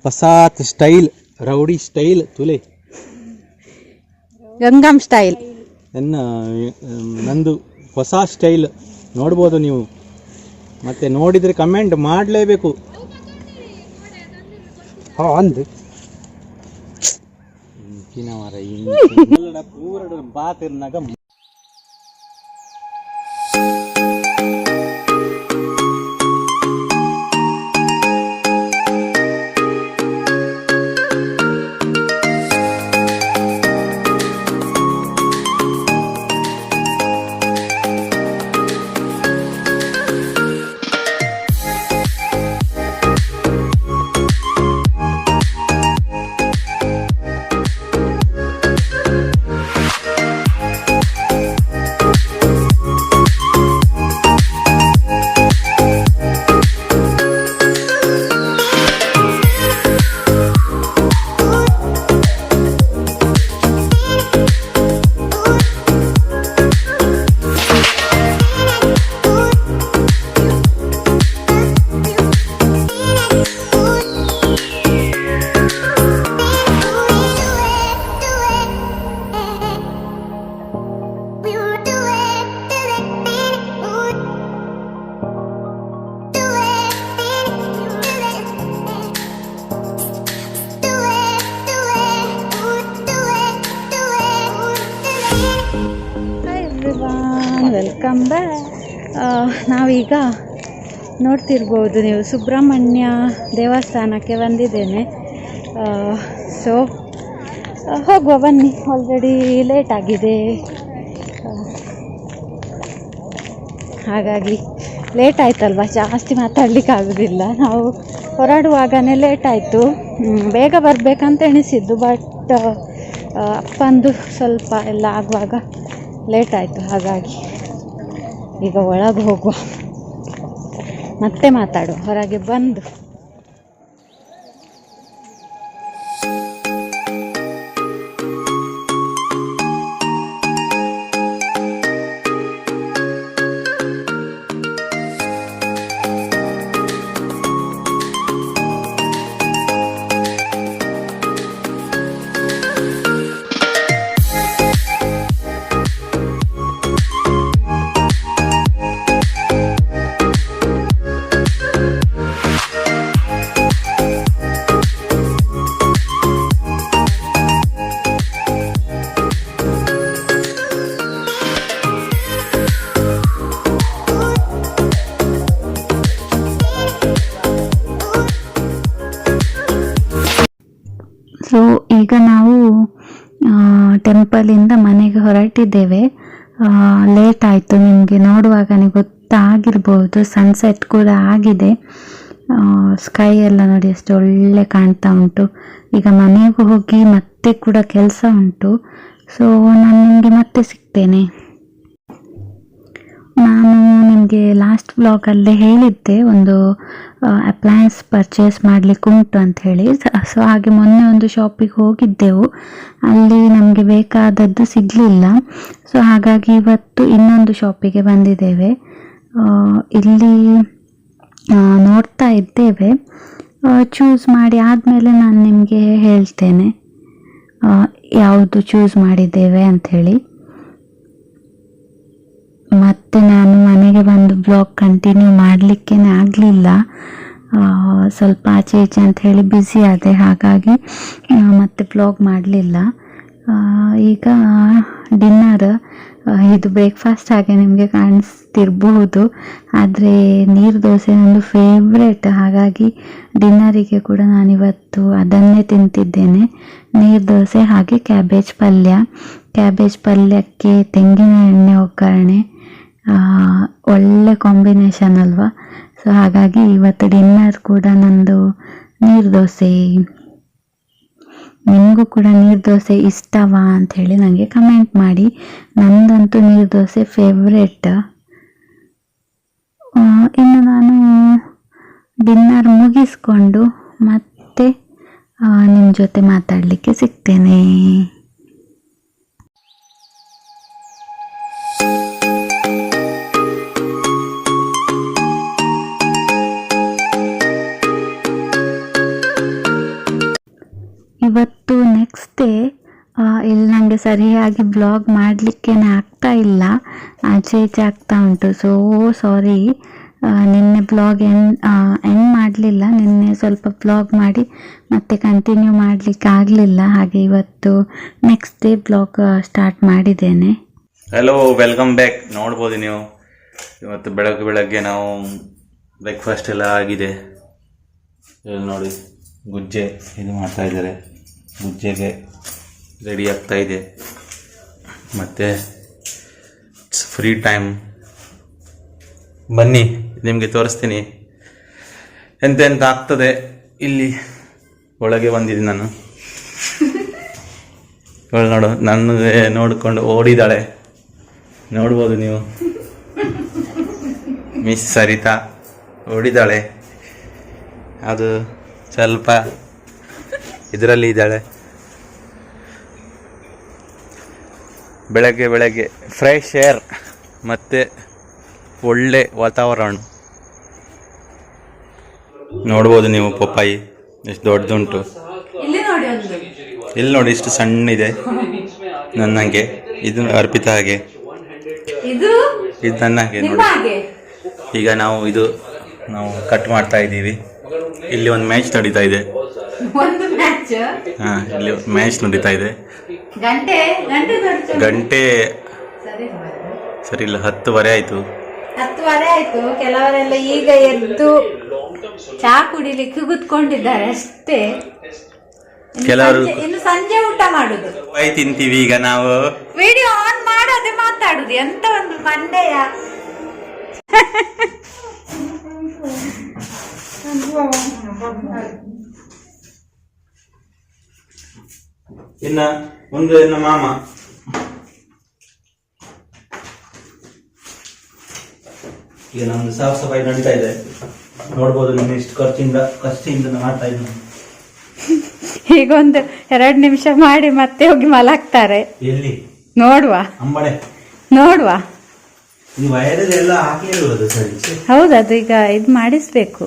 ಪಸಾತ್ style rowdy style ತುಲೆ ಗಂಗಮ್ style ನಂದು ಹೊಸ style ನೋಡ್ಬೋದು ನೀವು. ಮತ್ತೆ ನೋಡಿದರೆ ಕಮೆಂಟ್ ಮಾಡಲೇಬೇಕು. ಅಂದು ಪೂರ ಬಾತಿರ್ನಾಗ ವೆಲ್ಕಮ್ ಬ್ಯಾಕ್. ನಾವೀಗ ನೋಡ್ತಿರ್ಬೋದು ನೀವು ಸುಬ್ರಹ್ಮಣ್ಯ ದೇವಸ್ಥಾನಕ್ಕೆ ಬಂದಿದ್ದೇನೆ. ಸೊ ಹೋಗುವ ಬನ್ನಿ, ಆಲ್ರೆಡಿ ಲೇಟ್ ಆಗಿದೆ. ಹಾಗಾಗಿ ಲೇಟ್ ಆಯ್ತಲ್ವ, ಜಾಸ್ತಿ ಮಾತಾಡ್ಲಿಕ್ಕೆ ಆಗೋದಿಲ್ಲ. ನಾವು ಹೊರಡುವಾಗನೇ ಲೇಟ್ ಆಯಿತು. ಬೇಗ ಬರಬೇಕಂತ ಎಣಿಸಿದ್ದು, ಬಟ್ ಅಪ್ಪಂದು ಸ್ವಲ್ಪ ಎಲ್ಲ ಆಗುವಾಗ ಲೇಟ್ ಆಯಿತು. ಹಾಗಾಗಿ ಈಗ ಒಳಗೆ ಹೋಗುವ, ಮತ್ತೆ ಮಾತಾಡುವ ಹೊರಗೆ ಬಂದು. ಸೊ ಈಗ ನಾವು ಟೆಂಪಲಿಂದ ಮನೆಗೆ ಹೊರಟಿದ್ದೇವೆ. ಲೇಟ್ ಆಯಿತು, ನಿಮಗೆ ನೋಡುವಾಗನೇ ಗೊತ್ತಾಗಿರ್ಬೋದು. ಸನ್ಸೆಟ್ ಕೂಡ ಆಗಿದೆ. ಸ್ಕೈ ಎಲ್ಲ ನೋಡಿ ಅಷ್ಟು ಒಳ್ಳೆ ಕಾಣ್ತಾ ಉಂಟು. ಈಗ ಮನೆಗೆ ಹೋಗಿ ಮತ್ತೆ ಕೂಡ ಕೆಲಸ ಉಂಟು. ಸೊ ನಾನು ನಿಮಗೆ ಮತ್ತೆ ಸಿಗ್ತೇನೆ. ನಾನು ನಿಮಗೆ ಲಾಸ್ಟ್ ವ್ಲಾಗಲ್ಲೇ ಹೇಳಿದ್ದೆ ಒಂದು ಅಪ್ಲಯನ್ಸ್ ಪರ್ಚೇಸ್ ಮಾಡಲಿಕ್ಕೆ ಉಂಟು ಅಂತ ಹೇಳಿ. ಸೊ ಹಾಗೆ ಮೊನ್ನೆ ಒಂದು ಶಾಪಿಗೆ ಹೋಗಿದ್ದೆವು, ಅಲ್ಲಿ ನಮಗೆ ಬೇಕಾದದ್ದು ಸಿಗಲಿಲ್ಲ. ಸೊ ಹಾಗಾಗಿ ಇವತ್ತು ಇನ್ನೊಂದು ಶಾಪಿಗೆ ಬಂದಿದ್ದೇವೆ. ಇಲ್ಲಿ ನೋಡ್ತಾ ಇದ್ದೇವೆ. ಚೂಸ್ ಮಾಡಿ ಆದಮೇಲೆ ನಾನು ನಿಮಗೆ ಹೇಳ್ತೇನೆ ಯಾವುದು ಚೂಸ್ ಮಾಡಿದ್ದೇವೆ ಅಂಥೇಳಿ. ಮತ್ತು ನಾನು ಮನೆಗೆ ಬಂದು ಬ್ಲಾಗ್ ಕಂಟಿನ್ಯೂ ಮಾಡಲಿಕ್ಕೇ ಆಗಲಿಲ್ಲ, ಸ್ವಲ್ಪ ಆಚೆ ಈಚೆ ಅಂತ ಹೇಳಿ ಬ್ಯುಸಿ ಆದೆ. ಹಾಗಾಗಿ ಮತ್ತೆ ಬ್ಲಾಗ್ ಮಾಡಲಿಲ್ಲ. ಈಗ ಡಿನ್ನರ್, ಇದು ಬ್ರೇಕ್ಫಾಸ್ಟ್ ಹಾಗೆ ನಿಮಗೆ ಕಾಣಿಸ್ತಿರ್ಬಹುದು, ಆದರೆ ನೀರು ದೋಸೆ ನಂದು ಫೇವ್ರೆಟ್. ಹಾಗಾಗಿ ಡಿನ್ನರಿಗೆ ಕೂಡ ನಾನಿವತ್ತು ಅದನ್ನೇ ತಿಂತಿದ್ದೇನೆ, ನೀರು ದೋಸೆ ಹಾಗೆ ಕ್ಯಾಬೇಜ್ ಪಲ್ಯ. ಕ್ಯಾಬೇಜ್ ಪಲ್ಯಕ್ಕೆ ತೆಂಗಿನ ಎಣ್ಣೆ ಒಗ್ಗರಣೆ, ಒಳ್ಳೆ ಕಾಂಬಿನೇಷನ್ ಅಲ್ವಾ. ಸೊ ಹಾಗಾಗಿ ಇವತ್ತು ಡಿನ್ನರ್ ಕೂಡ ನಂದು ನೀರು ದೋಸೆ. ನಿಮಗೂ ಕೂಡ ನೀರು ದೋಸೆ ಇಷ್ಟವಾ ಅಂಥೇಳಿ ನನಗೆ ಕಮೆಂಟ್ ಮಾಡಿ. ನಂದಂತೂ ನೀರು ದೋಸೆ ಫೇವ್ರೆಟ್. ಇನ್ನು ನಾನು ಡಿನ್ನರ್ ಮುಗಿಸ್ಕೊಂಡು ಮತ್ತೆ ನಿಮ್ಮ ಜೊತೆ ಮಾತಾಡಲಿಕ್ಕೆ ಸಿಗ್ತೇನೆ. ಅಷ್ಟೇ ಇಲ್ಲಿ ನನಗೆ ಸರಿಯಾಗಿ ಬ್ಲಾಗ್ ಮಾಡಲಿಕ್ಕೇನೆ ಆಗ್ತಾ ಇಲ್ಲ, ಆಚೆ ಈಚೆ ಆಗ್ತಾ ಉಂಟು. ಸೋ ಸಾರಿ, ನಿನ್ನೆ ಬ್ಲಾಗ್ ಎಂಡ್ ಮಾಡಲಿಲ್ಲ. ನಿನ್ನೆ ಸ್ವಲ್ಪ ಬ್ಲಾಗ್ ಮಾಡಿ ಮತ್ತೆ ಕಂಟಿನ್ಯೂ ಮಾಡಲಿಕ್ಕೆ ಆಗಲಿಲ್ಲ. ಹಾಗೆ ಇವತ್ತು ನೆಕ್ಸ್ಟ್ ಡೇ ಬ್ಲಾಗ್ ಸ್ಟಾರ್ಟ್ ಮಾಡಿದ್ದೇನೆ. Hello, welcome back. ನೋಡ್ಬೋದು ನೀವು ಇವತ್ತು ಬೆಳಗ್ಗೆ ನಾವು ಬ್ರೇಕ್ಫಾಸ್ಟ್ ಎಲ್ಲ ಆಗಿದೆ. ಇಲ್ಲಿ ನೋಡಿ ಗುಜ್ಜೆ ಇದು ಮಾಡ್ತಾ ಇದ್ದಾರೆ, ಗುಜ್ಜೆಗೆ ರೆಡಿ ಆಗ್ತಾ ಇದೆ. ಮತ್ತು ಫ್ರೀ ಟೈಮ್ ಬನ್ನಿ ನಿಮಗೆ ತೋರಿಸ್ತೀನಿ ಎಂತೆಂತ ಆಗ್ತದೆ. ಇಲ್ಲಿ ಒಳಗೆ ಬಂದಿದ್ದೀನಿ ನಾನು. ನೋಡು, ನನಗೆ ನೋಡಿಕೊಂಡು ಓಡಿದಾಳೆ, ನೋಡ್ಬೋದು ನೀವು. ಮಿಸ್ ಸರಿತಾ ಓಡಿದಾಳೆ, ಅದು ಸ್ವಲ್ಪ ಇದರಲ್ಲಿ ಇದ್ದಾಳೆ. ಬೆಳಗ್ಗೆ ಫ್ರೆಶ್ ಏರ್ ಮತ್ತು ಒಳ್ಳೆ ವಾತಾವರಣ ನೋಡ್ಬೋದು ನೀವು. ಪಪ್ಪಾಯಿ ಎಷ್ಟು ದೊಡ್ಡದುಂಟು, ಇಲ್ಲಿ ನೋಡಿ ಇಷ್ಟು ಸಣ್ಣ ಇದೆ ನನ್ನಂಗೆ. ಇದು ಅರ್ಪಿತಾ ಹಾಗೆ, ಇದು ನನ್ನ ಹಾಗೆ ನೋಡಿ. ಈಗ ನಾವು ಕಟ್ ಮಾಡ್ತಾ ಇದ್ದೀವಿ. ಇಲ್ಲಿ ಒಂದು ಮ್ಯಾಚ್ ನಡೀತಾ ಇದೆ. ಇಲ್ಲಿ ಮ್ಯಾಚ್ ನಡೀತಾ ಇದೆ. ಗಂಟೆ ಸರಿ ಇಲ್ಲ, 10:30 ಆಯ್ತು. 10:30 ಆಯ್ತು. ಕೆಲವರೆಲ್ಲ ಈಗ ಎದ್ದು ಚಾ ಕುಡಿಲಿಕ್ಕೆ ಕೂತ್ಕೊಂಡಿದ್ದಾರೆ ಅಷ್ಟೇ. ಕೆಲವರು ಇನ್ನು ಸಂಜೆ ಊಟ ಮಾಡುದು, ತಿಂತೀವಿ. ಈಗ ನಾವು ವಿಡಿಯೋ ಆನ್ ಮಾಡೋದೇ ಮಾತಾಡುದು. ಎಂತ ಒಂದು ಮಂಡೆಯ. ಇನ್ನ ಒಂದು ನನ್ನ ಮಾಮ ಈಗ ನಮ್ದು ಸಾಫ್ ಸಫಾಯಿ ನಡೀತಾ ಇದೆ. ನೋಡ್ಬೋದು ನಾನು ಎಷ್ಟು ಕಷ್ಟಿಂದ ಮಾಡ್ತಾ ಇದ್ದೀನಿ. ಈಗ ಒಂದು 2 ನಿಮಿಷ ಮಾಡಿ ಮತ್ತೆ ಹೋಗಿ ಮಲಗ್ತಾರೆ. ಎಲ್ಲಿ ನೋಡುವ ಅಂಬಳೆ ನೋಡುವ. ಈ ವಯರದೆಲ್ಲ ಹಾಕಲಿರೋದು ಸರಿ. ಹೌದು, ಅದು ಈಗ ಇದು ಮಾಡಿಸ್ಬೇಕು.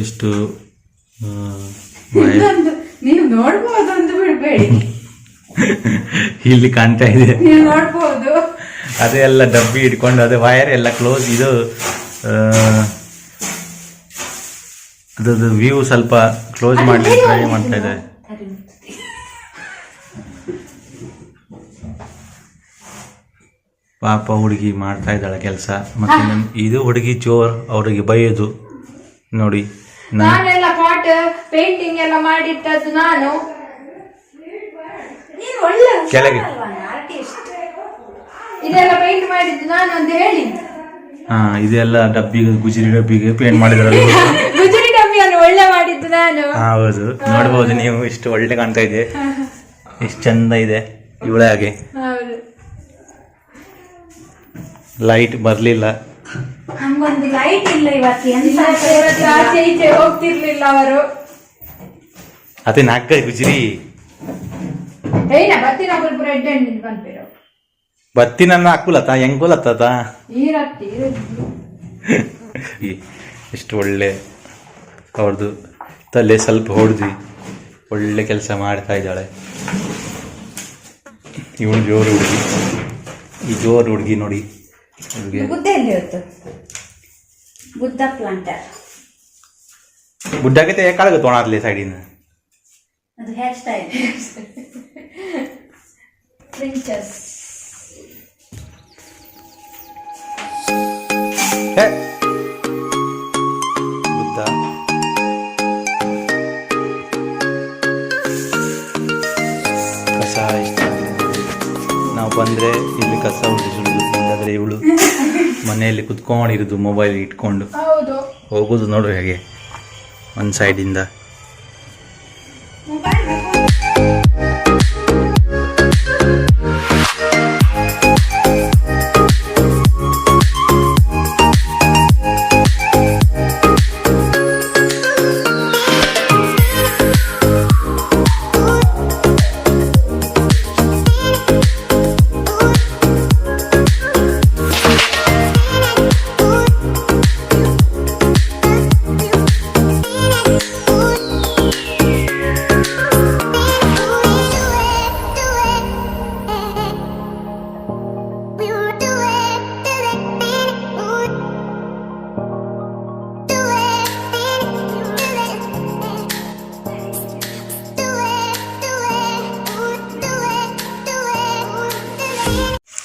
ಇಷ್ಟು ನೀವು ನೋಡ್ಬೋದು ಅಂತ ಬಿಡ್ಬೇಡಿ. ಇಲ್ಲಿ ಕಾಣ್ತಾ ಇದೆ, ನೀವು ನೋಡ್ಬೋದು. ಅದೇ ಎಲ್ಲ ಡಬ್ಬಿ ಇಟ್ಕೊಂಡು ಅದೇ ವೈರ್ ಎಲ್ಲ ಕ್ಲೋಸ್. ಇದು ಅದ್ರದ್ದು ವ್ಯೂ ಸ್ವಲ್ಪ ಕ್ಲೋಸ್ ಮಾಡಿ ಟ್ರೈ ಮಾಡ್ತಾ ಇದೆ. ಪಾಪ ಹುಡುಗಿ ಮಾಡ್ತಾ ಇದ್ದಾಳೆ ಕೆಲಸ. ಮತ್ತೆ ಇದು ಹುಡುಗಿ ಜೋರ್ ಅವ್ರಿಗೆ ಬೈಯೋದು ನೋಡಿ. ನಾನೆಲ್ಲ ಪಾಟ್ ಪೇಂಟಿಂಗ್ ಎಲ್ಲ ಮಾಡಿಟ್ಟದ್ದು ನಾನು. ಕೆಳಗೆ ಇದೆಲ್ಲ ಪೇಂಟ್ ಮಾಡಿದ್ದು ನಾನು ಅಂತ ಹೇಳಿ. ಇದೆಲ್ಲ ಡಬ್ಬಿಗೆ ಗುಜರಿ ಡಬ್ಬಿಗೆ ಪೇಂಟ್ ಮಾಡಿದ್ರಲ್ಲ. ಗುಜರಿ ಡಬ್ಬಿಯನ್ನು ಒಳ್ಳೆ ಮಾಡಿದ್ದು ನಾನು. ಹೌದು, ನೋಡ್ಬೋದು ನೀವು. ಇಷ್ಟು ಒಳ್ಳೆ ಕಾಣ್ತಾ ಇದೆ, ಎಷ್ಟು ಚಂದ ಇದೆ ಇವಳ ಹಾಗೆ. ಲೈಟ್ ಬರ್ಲಿಲ್ಲ, ನಮ್ಗೊಂದು ಲೈಟ್ ಇಲ್ಲ ಇವತ್ತು. ಆಚೆ ಈಚೆ ಹೋಗ್ತಿರ್ಲಿಲ್ಲ ಅವರು. ಅದೇ ನಾಲ್ಕ ಗುಜರಿ ಬತ್ತಿನ ಹಾಕುಲತ್ತ ಹೆಂಗುಲತ್ತ. ಎಷ್ಟು ಒಳ್ಳೆ ಅವ್ರದ್ದು ತಲೆ ಸ್ವಲ್ಪ ಹೊಡೆದ್ವಿ. ಒಳ್ಳೆ ಕೆಲಸ ಮಾಡ್ತಾ ಇದ್ದಾಳೆ ಇವಳು. ಜೋರು ಹುಡುಗಿ, ಈ ಜೋರು ಹುಡುಗಿ ನೋಡಿ. ಬುದ್ಧ ಎಲ್ಲಿ ಹೊತ್ತು? ಬುದ್ಧ ಪ್ಲಾಂಟರ್ बुढ़ा के ते काळ तोंडातले सायडीन ಅದು ಹೇರ್ ಸ್ಟೈಲ್ ಪ್ರಿನ್ಸೆಸ್ बुद्ध ಕಸ ಇಷ್ಟ ನಾವು ಬಂದರೆ ಇಲ್ಲಿ ಕಸ ಉಳಿಸುವುದು ಇಲ್ಲಾದರೆ ಇವಳು ಮನೆಯಲ್ಲಿ ಕುತ್ಕೊಂಡಿರೋದು ಮೊಬೈಲ್ ಇಟ್ಕೊಂಡು ಹೋಗೋದು ನೋಡ್ರಿ ಹಾಗೆ ಒಂದು ಸೈಡಿಂದ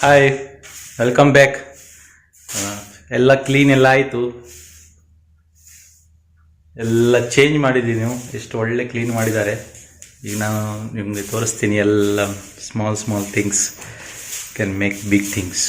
ಹಾಯ್ ವೆಲ್ಕಮ್ ಬ್ಯಾಕ್. ಎಲ್ಲ ಕ್ಲೀನ್ ಎಲ್ಲ ಆಯಿತು, ಎಲ್ಲ ಚೇಂಜ್ ಮಾಡಿದ್ದೀವಿ. ನೀವು ಎಷ್ಟು ಒಳ್ಳೆ ಕ್ಲೀನ್ ಮಾಡಿದ್ದಾರೆ. ಈಗ ನಾನು ನಿಮಗೆ ತೋರಿಸ್ತೀನಿ ಎಲ್ಲ small small things can make big things.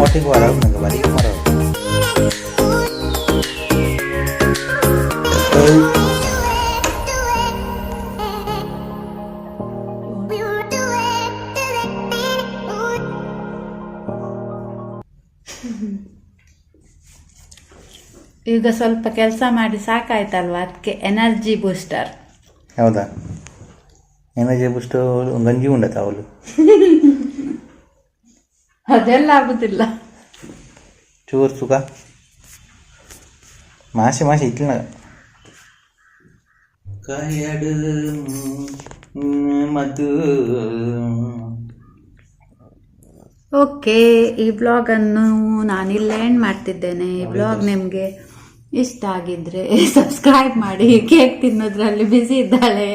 Wating warau nang balik marau. ಈಗ ಸ್ವಲ್ಪ ಕೆಲಸ ಮಾಡಿ ಸಾಕಾಯ್ತಲ್ವಾ, ಅದಕ್ಕೆ ಎನರ್ಜಿ ಬೂಸ್ಟರ್. ಹೌದಾ? ಎನರ್ಜಿ ಬೂಸ್ಟರ್ ಗಂಜಿ ಉಂಡತ ಅವಳು? ಅದೆಲ್ಲ ಆಗುದಿಲ್ಲ. ಚೂರು ಸುಖ ಮಾಸಿ ಮಾಸಿ ಇಟ್ಲ ಕಾಯಡು ಮಧು. ಓಕೆ, ಈ ಬ್ಲಾಗನ್ನು ನಾನಿಲ್ಲೇ ಎಂಡ್ ಮಾಡ್ತಿದ್ದೇನೆ. ಈ ಬ್ಲಾಗ್ ನಿಮಗೆ ಇಷ್ಟ ಆಗಿದ್ರೆ ಸಬ್ಸ್ಕ್ರೈಬ್ ಮಾಡಿ. ಕೇಕ್ ತಿನ್ನೋದ್ರಲ್ಲಿ ಬ್ಯುಸಿ ಇದ್ದಾಳೆ.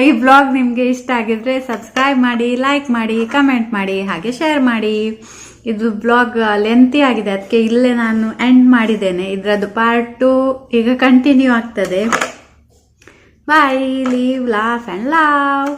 ಈ ಬ್ಲಾಗ್ ನಿಮಗೆ ಇಷ್ಟ ಆಗಿದ್ರೆ ಸಬ್ಸ್ಕ್ರೈಬ್ ಮಾಡಿ, ಲೈಕ್ ಮಾಡಿ, ಕಮೆಂಟ್ ಮಾಡಿ, ಹಾಗೆ ಶೇರ್ ಮಾಡಿ. ಇದು ಬ್ಲಾಗ್ ಲೆಂತಿ ಆಗಿದೆ, ಅದಕ್ಕೆ ಇಲ್ಲೇ ನಾನು ಎಂಡ್ ಮಾಡಿದ್ದೇನೆ. ಇದರದ್ದು ಪಾರ್ಟ್ 2 ಈಗ ಕಂಟಿನ್ಯೂ ಆಗ್ತದೆ. ಬಾಯ್, ಲೀವ್, ಲಾಫ್ ಆ್ಯಂಡ್ ಲವ್.